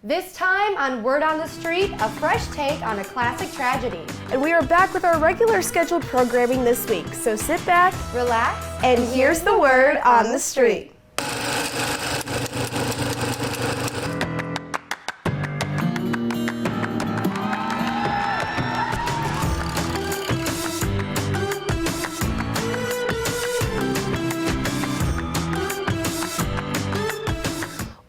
This time on Word on the Street, a fresh take on a classic tragedy. And we are back with our regular scheduled programming this week, so sit back, relax, and here's the word on the street.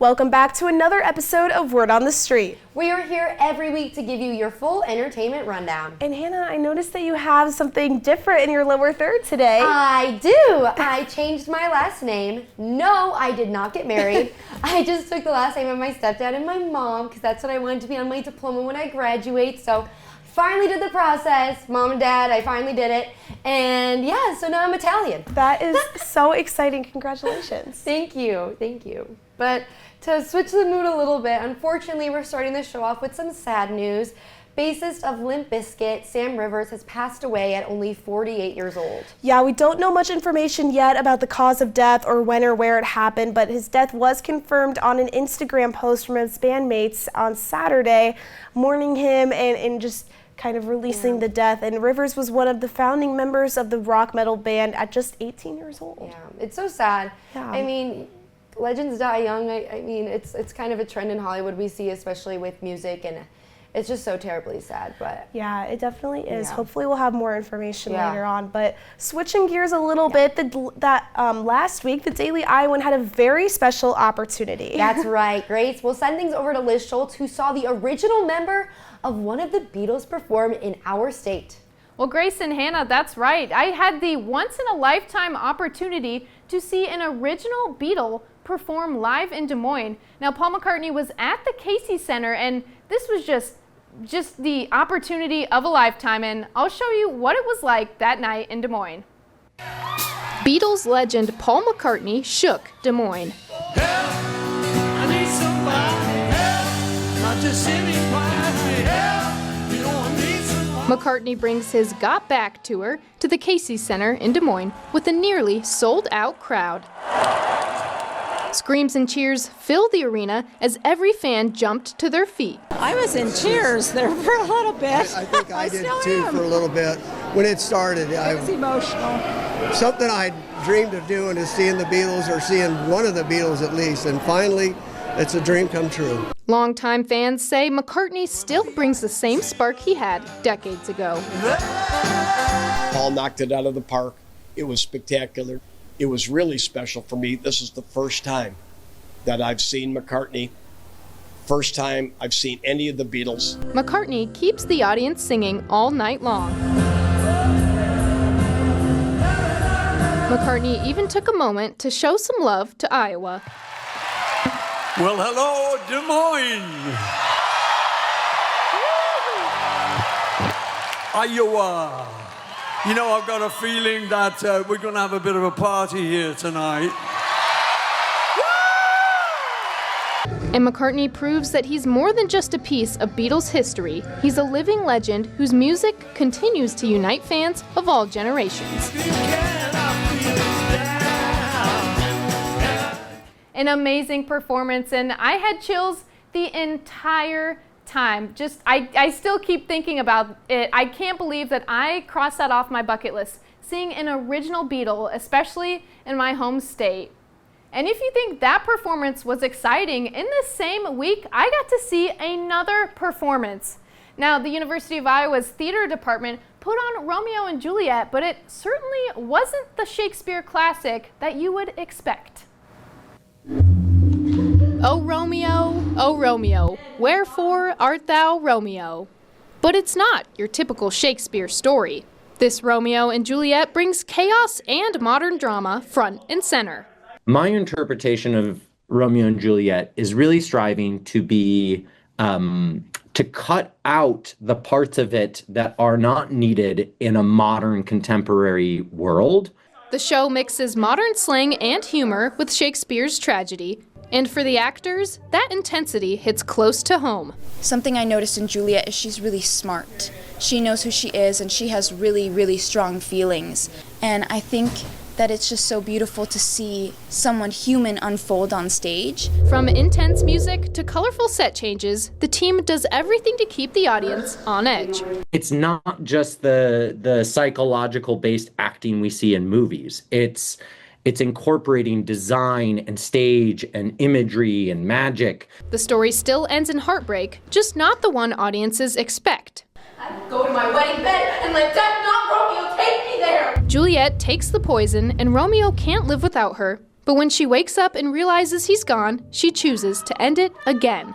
Welcome back to another episode of Word on the Street. We are here every week to give you your full entertainment rundown. And Hannah, I noticed that you have something different in your lower third today. I do. I changed my last name. No, I did not get married. I just took the last name of my stepdad and my mom because that's what I wanted to be on my diploma when I graduate. So finally did the process. Mom and Dad, I finally did it. And yeah, so now I'm Italian. That is so exciting. Congratulations. Thank you. Thank you. But to switch the mood a little bit, unfortunately, we're starting the show off with some sad news. Bassist of Limp Bizkit, Sam Rivers, has passed away at only 48 years old. Yeah, we don't know much information yet about the cause of death or when or where it happened, but his death was confirmed on an Instagram post from his bandmates on Saturday, mourning him and just kind of releasing the death. And Rivers was one of the founding members of the rock metal band at just 18 years old. Yeah, it's so sad. Yeah. I mean, legends die young. I mean, it's kind of a trend in Hollywood we see, especially with music, and it's just so terribly sad. But yeah, it definitely is. Yeah. Hopefully we'll have more information later on. But switching gears a little bit, last week, the Daily Iowan had a very special opportunity. That's right, Grace. We'll send things over to Liz Schultz, who saw the original member of one of the Beatles perform in our state. Well, Grace and Hannah, that's right. I had the once-in-a-lifetime opportunity to see an original Beatle perform live in Des Moines. Now, Paul McCartney was at the Casey Center, and this was just the opportunity of a lifetime, and I'll show you what it was like that night in Des Moines. Beatles legend Paul McCartney shook Des Moines. Help, I need somebody, help, not just anybody, help, you know I need somebody. McCartney brings his Got Back tour to the Casey Center in Des Moines with a nearly sold-out crowd. Screams and cheers filled the arena as every fan jumped to their feet. I was in tears there for a little bit. I think I did still too am. for a little bit. When it started, It was emotional. something I dreamed of doing is seeing the Beatles, or seeing one of the Beatles at least, and finally it's a dream come true. Longtime fans say McCartney still brings the same spark he had decades ago. Paul knocked it out of the park. It was spectacular. It was really special for me. This is the first time that I've seen McCartney. First time I've seen any of the Beatles. McCartney keeps the audience singing all night long. McCartney even took a moment to show some love to Iowa. Well, hello, Des Moines. Iowa. You know, I've got a feeling that we're going to have a bit of a party here tonight. And McCartney proves that he's more than just a piece of Beatles history. He's a living legend whose music continues to unite fans of all generations. An amazing performance, and I had chills the entire time. I still keep thinking about it. I can't believe that I crossed that off my bucket list, seeing an original Beatle, especially in my home state. And if you think that performance was exciting, in the same week, I got to see another performance. Now, the University of Iowa's theater department put on Romeo and Juliet, but it certainly wasn't the Shakespeare classic that you would expect. O Romeo, wherefore art thou Romeo? But it's not your typical Shakespeare story. This Romeo and Juliet brings chaos and modern drama front and center. My interpretation of Romeo and Juliet is really striving to be, to cut out the parts of it that are not needed in a modern contemporary world. The show mixes modern slang and humor with Shakespeare's tragedy. And for the actors, that intensity hits close to home. Something I noticed in Juliet is she's really smart. She knows who she is, and she has really, really strong feelings. And I think that it's just so beautiful to see someone human unfold on stage. From intense music to colorful set changes, the team does everything to keep the audience on edge. It's not just the psychological based acting we see in movies. It's incorporating design and stage and imagery and magic. The story still ends in heartbreak, just not the one audiences expect. I'd go to my wedding bed and let death not Romeo take me there! Juliet takes the poison, and Romeo can't live without her. But when she wakes up and realizes he's gone, she chooses to end it again.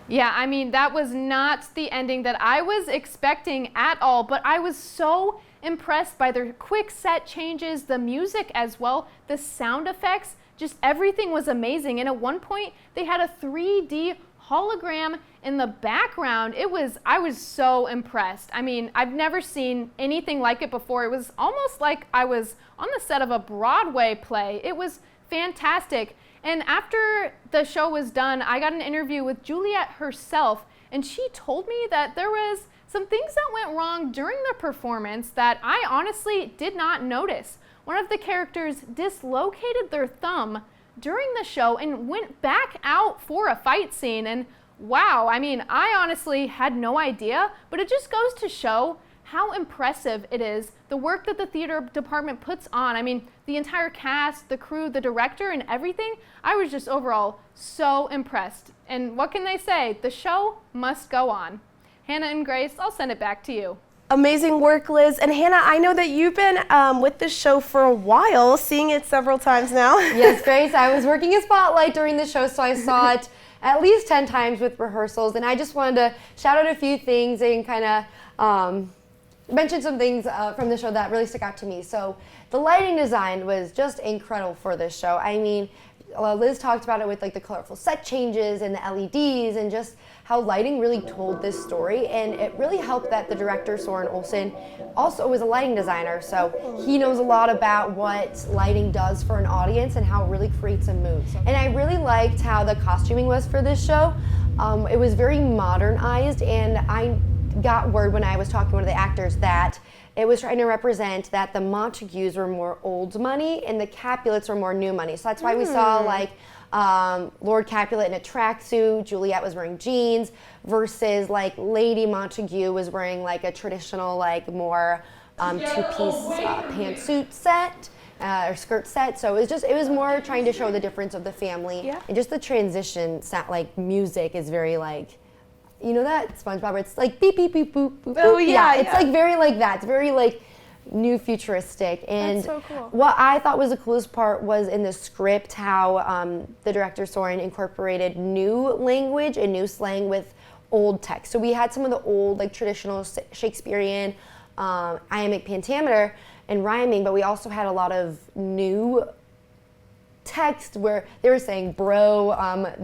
Yeah, I mean, that was not the ending that I was expecting at all, but I was so impressed by their quick set changes, the music as well, the sound effects, just everything was amazing. And at one point, they had a 3D hologram in the background. I was so impressed. I mean, I've never seen anything like it before. It was almost like I was on the set of a Broadway play. It was fantastic. And after the show was done, I got an interview with Juliet herself, and she told me that there was some things that went wrong during the performance that I honestly did not notice. One of the characters dislocated their thumb during the show and went back out for a fight scene. And wow, I mean, I honestly had no idea, but it just goes to show how impressive it is, the work that the theater department puts on. I mean, the entire cast, the crew, the director, and everything, I was just overall so impressed. And what can they say? The show must go on. Hannah and Grace, I'll send it back to you. Amazing work, Liz. And Hannah, I know that you've been with this show for a while, seeing it several times now. Yes, Grace, I was working a spotlight during the show, so I saw it at least 10 times with rehearsals. And I just wanted to shout out a few things and kind of mention some things from the show that really stuck out to me. So the lighting design was just incredible for this show. I mean, Liz talked about it with like the colorful set changes and the LEDs and just how lighting really told this story, and it really helped that the director, Soren Olsen, also was a lighting designer, so he knows a lot about what lighting does for an audience and how it really creates a mood. And I really liked how the costuming was for this show. It was very modernized, and I got word when I was talking to one of the actors that it was trying to represent that the Montagues were more old money and the Capulets were more new money. So that's why we saw like Lord Capulet in a tracksuit, Juliet was wearing jeans, versus like Lady Montague was wearing like a traditional like more two-piece pantsuit set. Or skirt set, so it was more trying to show the difference of the family, and just the transition like music is very like, you know that SpongeBob where it's like beep beep beep boop boop. Oh yeah, it's like very like that. It's very like new futuristic. And that's so cool. What I thought was the coolest part was in the script how the director Soren incorporated new language and new slang with old text. So we had some of the old like traditional Shakespearean iambic pentameter and rhyming, but we also had a lot of new text where they were saying bro.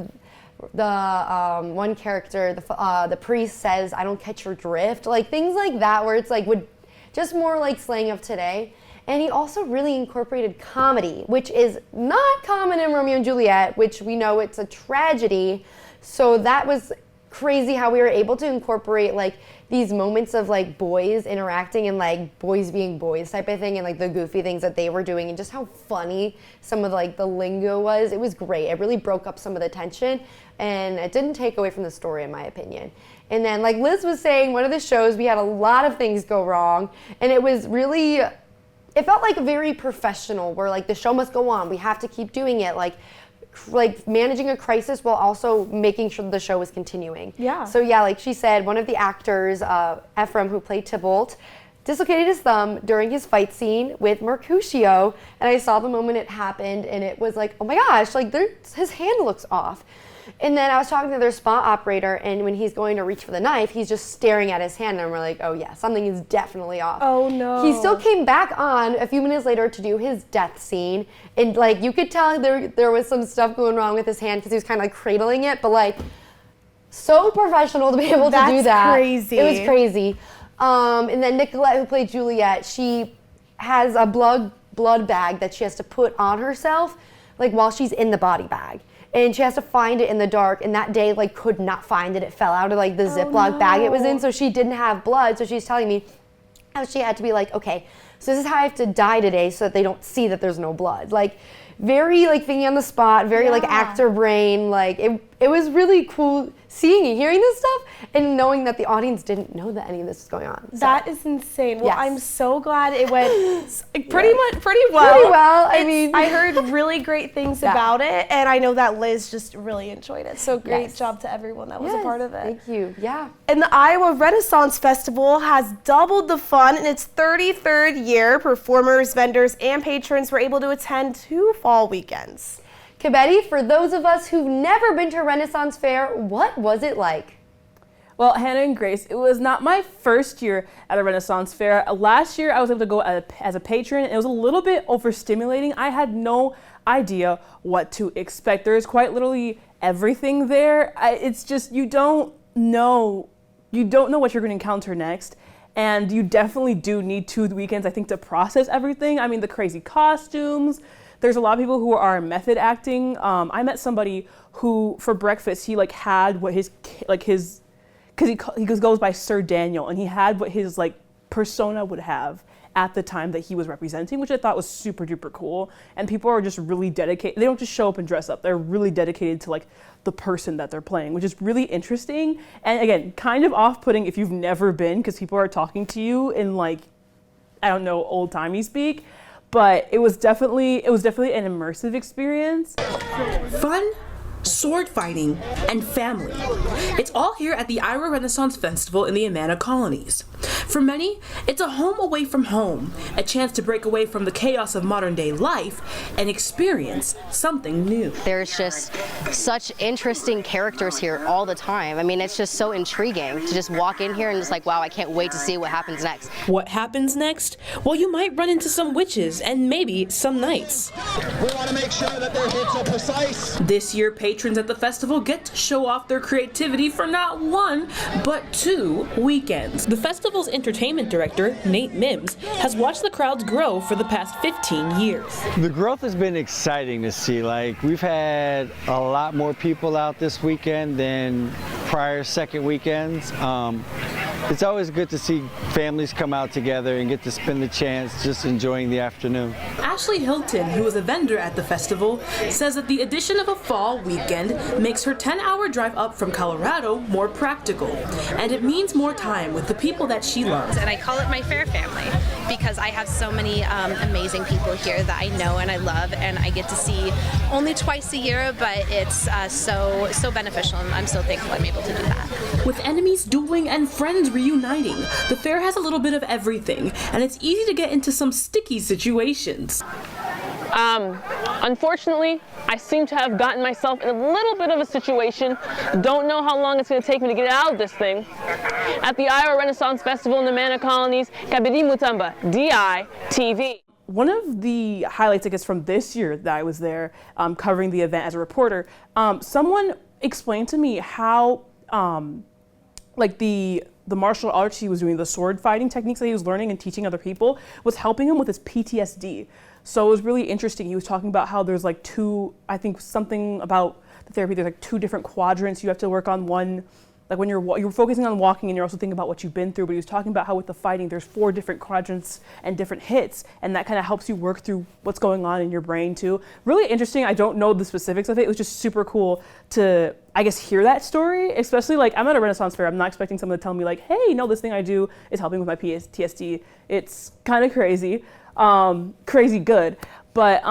The one character, the priest says, "I don't catch your drift," like things like that, where it's like would just more like slang of today. And he also really incorporated comedy, which is not common in Romeo and Juliet, which we know it's a tragedy. So that was crazy how we were able to incorporate like these moments of like boys interacting and like boys being boys type of thing, and like the goofy things that they were doing, and just how funny some of like the lingo was. It was great. It really broke up some of the tension, and it didn't take away from the story in my opinion. And then like Liz was saying, one of the shows we had a lot of things go wrong, and it was really, it felt like very professional, where like the show must go on, we have to keep doing it, like managing a crisis while also making sure the show was continuing. Yeah. So yeah, like she said, one of the actors, Ephraim, who played Tybalt, dislocated his thumb during his fight scene with Mercutio, and I saw the moment it happened, and it was like, oh my gosh, like his hand looks off. And then I was talking to their spot operator, and when he's going to reach for the knife, he's just staring at his hand, and we're like, oh yeah, something is definitely off. Oh no. He still came back on a few minutes later to do his death scene, and like you could tell there was some stuff going wrong with his hand because he was kind of like cradling it, but like so professional to be able to do that. That's crazy. It was crazy. And then Nicolette, who played Juliet, she has a blood bag that she has to put on herself, like while she's in the body bag. And she has to find it in the dark, and that day like could not find it. It fell out of like the Ziploc bag it was in, so she didn't have blood. So she's telling me how she had to be like, okay, so this is how I have to die today so that they don't see that there's no blood. Like, very like thinking on the spot, very like actor brain. Like it was really cool seeing and hearing this stuff and knowing that the audience didn't know that any of this was going on. So. That is insane. Well, Yes. I'm so glad it went pretty well. Pretty well. I heard really great things about it, and I know that Liz just really enjoyed it. So great job to everyone that was a part of it. Thank you. Yeah. And the Iowa Renaissance Festival has doubled the fun in its 33rd year. Performers, vendors, and patrons were able to attend 2 fall weekends. Kabetty, for those of us who've never been to a Renaissance Fair, what was it like? Well, Hannah and Grace, it was not my first year at a Renaissance Fair. Last year, I was able to go as a patron. It was a little bit overstimulating. I had no idea what to expect. There's quite literally everything there. It's just, you don't know what you're going to encounter next. And you definitely do need 2 weekends, I think, to process everything. I mean, the crazy costumes. There's a lot of people who are method acting. I met somebody who, for breakfast, he like had what because he goes by Sir Daniel, and he had what his like persona would have at the time that he was representing, which I thought was super duper cool. And people are just really dedicated. They don't just show up and dress up. They're really dedicated to like the person that they're playing, which is really interesting. And again, kind of off-putting if you've never been, because people are talking to you in like, I don't know, old-timey speak. But it was definitely an immersive experience. Fun, sword fighting, and family. It's all here at the Iowa Renaissance Festival in the Amana Colonies. For many, it's a home away from home, a chance to break away from the chaos of modern day life and experience something new. There's just such interesting characters here all the time. I mean, it's just so intriguing to just walk in here and just like, wow, I can't wait to see what happens next. What happens next? Well, you might run into some witches and maybe some knights. We want to make sure that their hits are precise. This year, patrons at the festival get to show off their creativity for not 1, but 2 weekends. The festival's entertainment director, Nate Mims, has watched the crowds grow for the past 15 years. The growth has been exciting to see. Like, we've had a lot more people out this weekend than prior second weekends. It's always good to see families come out together and get to spend the chance just enjoying the afternoon. Ashley Hilton, who is a vendor at the festival, says that the addition of a fall weekend makes her 10-hour drive up from Colorado more practical, and it means more time with the people that she loves. And I call it my fair family because I have so many amazing people here that I know and I love, and I get to see only twice a year, but it's so beneficial, and I'm so thankful I'm able to do that. With enemies dueling and friends reuniting, the fair has a little bit of everything, and it's easy to get into some sticky situations. Unfortunately, I seem to have gotten myself in a little bit of a situation. Don't know how long it's going to take me to get out of this thing. At the Iowa Renaissance Festival in the Amana Colonies, Kabedi Mutamba, DITV. One of the highlights, I guess, from this year that I was there covering the event as a reporter, someone explained to me how like the martial arts he was doing, the sword fighting techniques that he was learning and teaching other people was helping him with his PTSD. So it was really interesting. He was talking about how there's like 2, I think something about the therapy, there's like 2 different quadrants. You have to work on one, like when you're focusing on walking and you're also thinking about what you've been through, but he was talking about how with the fighting, there's 4 different quadrants and different hits, and that kind of helps you work through what's going on in your brain too. Really interesting. I don't know the specifics of it. It was just super cool to, I guess, hear that story, especially like I'm at a Renaissance fair. I'm not expecting someone to tell me like, hey, no, this thing I do is helping with my PTSD. It's kind of crazy, crazy good. But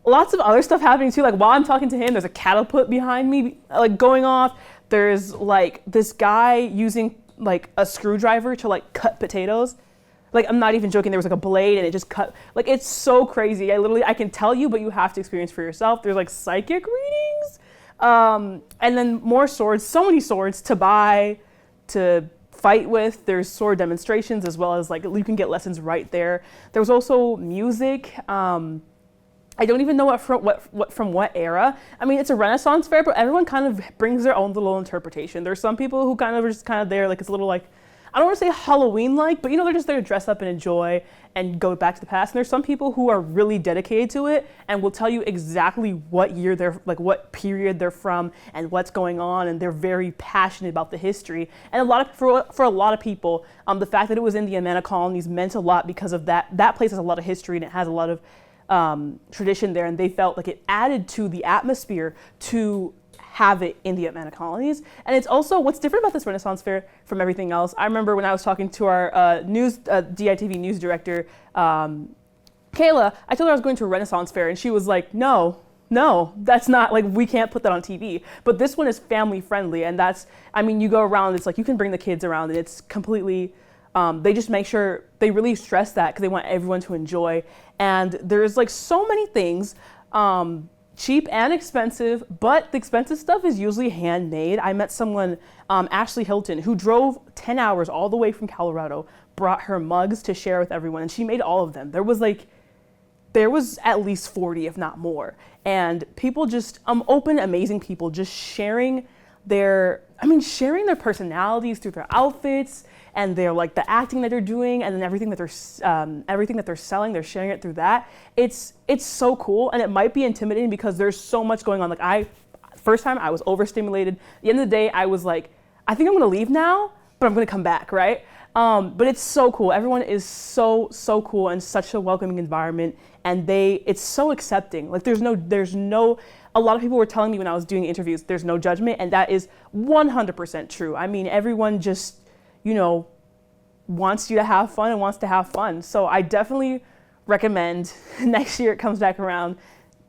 lots of other stuff happening too. Like while I'm talking to him, there's a catapult behind me, like going off. There's like this guy using like a screwdriver to like cut potatoes. Like I'm not even joking. There was like a blade and it just cut. Like it's so crazy. I can tell you, but you have to experience for yourself. There's like psychic readings, and then more swords. So many swords to buy, to fight with. There's sword demonstrations as well as like you can get lessons right there. There was also music. I don't even know what from what era. I mean, it's a Renaissance fair, but everyone kind of brings their own little interpretation. There's some people who kind of are just kind of there, like it's a little like, I don't want to say Halloween-like, but they're just there to dress up and enjoy and go back to the past. And there's some people who are really dedicated to it and will tell you exactly what year what period they're from and what's going on, and they're very passionate about the history. And for a lot of people, the fact that it was in the Amana colonies meant a lot because of that. That place has a lot of history and it has a lot of tradition there, and they felt like it added to the atmosphere to have it in the Amana colonies. And it's also what's different about this Renaissance Fair from everything else. I remember when I was talking to our DITV news director, Kayla, I told her I was going to a Renaissance Fair, and she was like, no, that's not, like, we can't put that on TV. But this one is family friendly, and you go around, it's like you can bring the kids around, and it's completely, they just make sure, they really stress that because they want everyone to enjoy. And there's like so many things, cheap and expensive, but the expensive stuff is usually handmade. I met someone, Ashley Hilton, who drove 10 hours all the way from Colorado, brought her mugs to share with everyone, and she made all of them. There was at least 40, if not more. And people just, open, amazing people just sharing their personalities through their outfits and their the acting that they're doing, and then everything that they're selling, they're sharing it through that. It's so cool, and it might be intimidating because there's so much going on. First time I was overstimulated. At the end of the day, I was like, I think I'm gonna leave now, but I'm gonna come back, right? But it's so cool. Everyone is so cool and such a welcoming environment, and it's so accepting. There's no. A lot of people were telling me when I was doing interviews, there's no judgment, and that is 100% true. Everyone just, wants you to have fun and wants to have fun. So I definitely recommend next year it comes back around,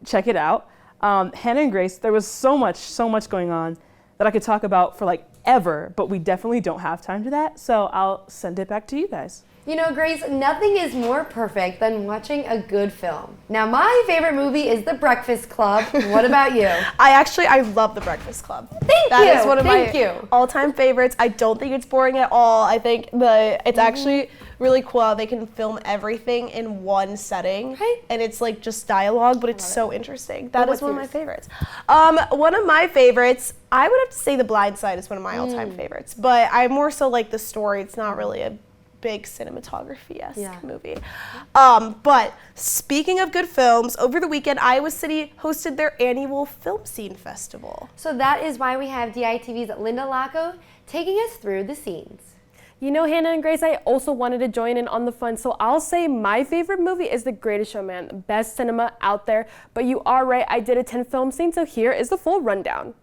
check it out. Hannah and Grace, there was so much going on that I could talk about for ever, but we definitely don't have time to that. So I'll send it back to you guys. Grace, nothing is more perfect than watching a good film. Now, my favorite movie is The Breakfast Club. What about you? I love The Breakfast Club. That is one of my all-time favorites. I don't think it's boring at all. I think it's actually really cool how they can film everything in one setting. Right. And it's just dialogue, but it's so interesting. That is one of my favorites. One of my favorites, I would have to say The Blind Side is one of my all-time favorites. But I more so like the story. It's not really a big cinematography-esque movie. But speaking of good films, over the weekend, Iowa City hosted their annual Film Scene Festival. So that is why we have DITV's Linda Lacco taking us through the scenes. Hannah and Grace, I also wanted to join in on the fun, so I'll say my favorite movie is The Greatest Showman, best cinema out there. But you are right, I did attend Film Scene, so here is the full rundown.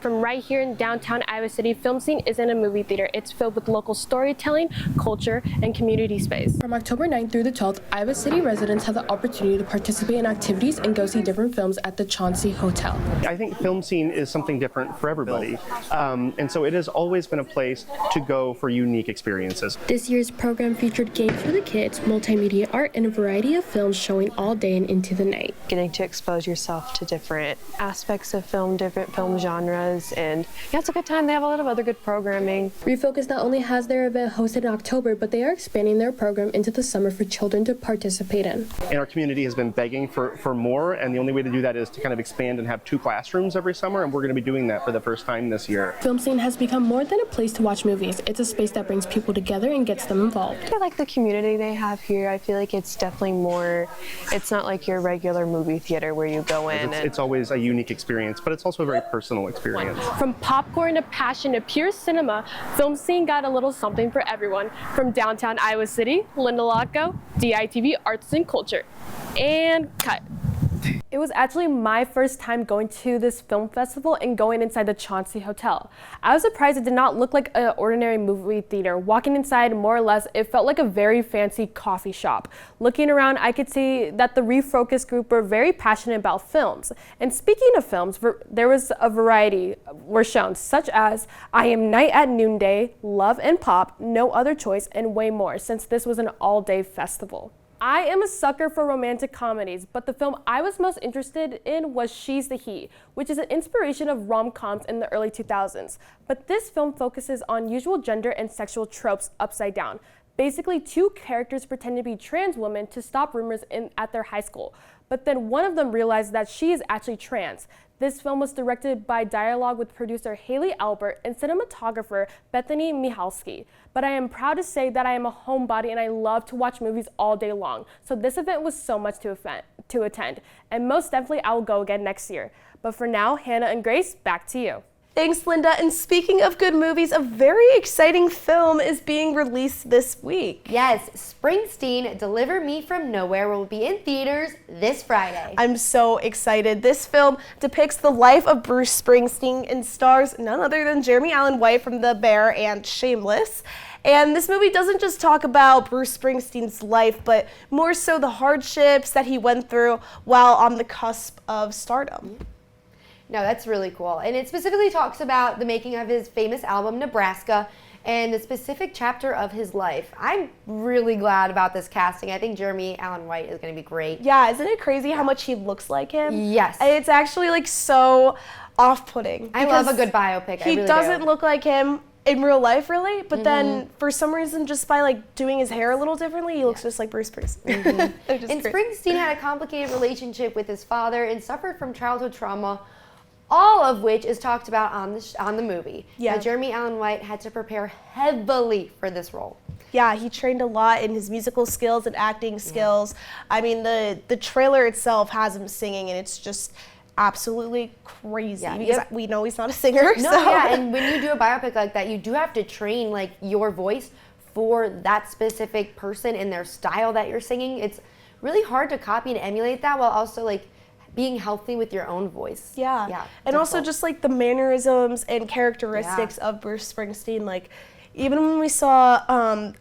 From right here in downtown Iowa City, Film Scene isn't a movie theater. It's filled with local storytelling, culture, and community space. From October 9th through the 12th, Iowa City residents have the opportunity to participate in activities and go see different films at the Chauncey Hotel. I think Film Scene is something different for everybody. And so it has always been a place to go for unique experiences. This year's program featured games for the kids, multimedia art, and a variety of films showing all day and into the night. Getting to expose yourself to different aspects of film, different film genres. And it's a good time. They have a lot of other good programming. Refocus not only has their event hosted in October, but they are expanding their program into the summer for children to participate in. And our community has been begging for more, and the only way to do that is to kind of expand and have 2 classrooms every summer, and we're going to be doing that for the first time this year. Film Scene has become more than a place to watch movies. It's a space that brings people together and gets them involved. I like the community they have here. I feel like it's definitely more, it's not like your regular movie theater where you go in. It's always a unique experience, but it's also a very personal experience. From popcorn to passion to pure cinema, Film Scene got a little something for everyone. From downtown Iowa City, Linda Lacco, DITV Arts and Culture. And cut. It was actually my first time going to this film festival and going inside the Chauncey Hotel. I was surprised it did not look like an ordinary movie theater. Walking inside, more or less, it felt like a very fancy coffee shop. Looking around, I could see that the Refocus group were very passionate about films. And speaking of films, there was a variety were shown, such as I Am Night at Noonday, Love and Pop, No Other Choice, and way more, since this was an all-day festival. I am a sucker for romantic comedies, but the film I was most interested in was She's the He, which is an inspiration of rom-coms in the early 2000s. But this film focuses on usual gender and sexual tropes upside down. Basically, 2 characters pretend to be trans women to stop rumors at their high school. but then one of them realized that she is actually trans. This film was directed by dialogue with producer Haley Albert and cinematographer Bethany Michalski. But I am proud to say that I am a homebody and I love to watch movies all day long. So this event was so much to attend. And most definitely I will go again next year. But for now, Hannah and Grace, back to you. Thanks, Linda. And speaking of good movies, a very exciting film is being released this week. Yes, Springsteen, Deliver Me From Nowhere will be in theaters this Friday. I'm so excited. This film depicts the life of Bruce Springsteen and stars none other than Jeremy Allen White from The Bear and Shameless. And this movie doesn't just talk about Bruce Springsteen's life, but more so the hardships that he went through while on the cusp of stardom. No, that's really cool. And it specifically talks about the making of his famous album, Nebraska, and the specific chapter of his life. I'm really glad about this casting. I think Jeremy Allen White is going to be great. Yeah, isn't it crazy how much he looks like him? Yes. It's actually like so off-putting. I love a good biopic. He really doesn't do. look like him in real life, really, but then for some reason, just by like doing his hair a little differently, he looks just like Bruce Springsteen. And Springsteen had a complicated relationship with his father and suffered from childhood trauma, all of which is talked about on the movie. Yeah. Now, Jeremy Allen White had to prepare heavily for this role. Yeah, he trained a lot in his musical skills and acting skills. I mean, the trailer itself has him singing, and it's just absolutely crazy because we know he's not a singer. No, so. yeah, and when you do a biopic like that, you do have to train like your voice for that specific person and their style that you're singing. It's really hard to copy and emulate that while also like being healthy with your own voice. Yeah. Yeah. And also just like the mannerisms and characteristics of Bruce Springsteen. Like even when we saw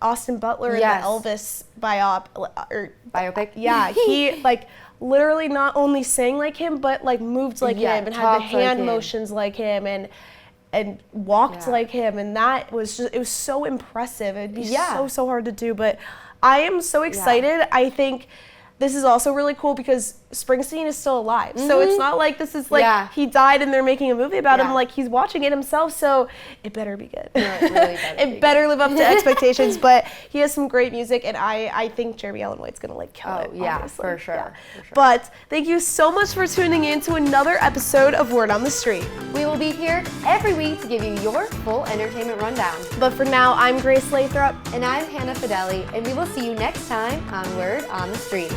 Austin Butler in the Elvis biopic. Yeah, he like literally not only sang like him, but like moved like him and had the hand motions like him and walked like him, and that was just, it was so impressive. It'd be so hard to do, but I am so excited. I think this is also really cool because Springsteen is still alive. So it's not like this is like he died and they're making a movie about him. Like he's watching it himself, so it better be good. No, it really it better live up to expectations, but he has some great music, and I think Jeremy Allen White's gonna like kill it. Yeah, obviously. for sure. Yeah. But thank you so much for tuning in to another episode of Word on the Street. We will be here every week to give you your full entertainment rundown. But for now, I'm Grace Lathrop. And I'm Hannah Fideli, and we will see you next time on Word on the Street.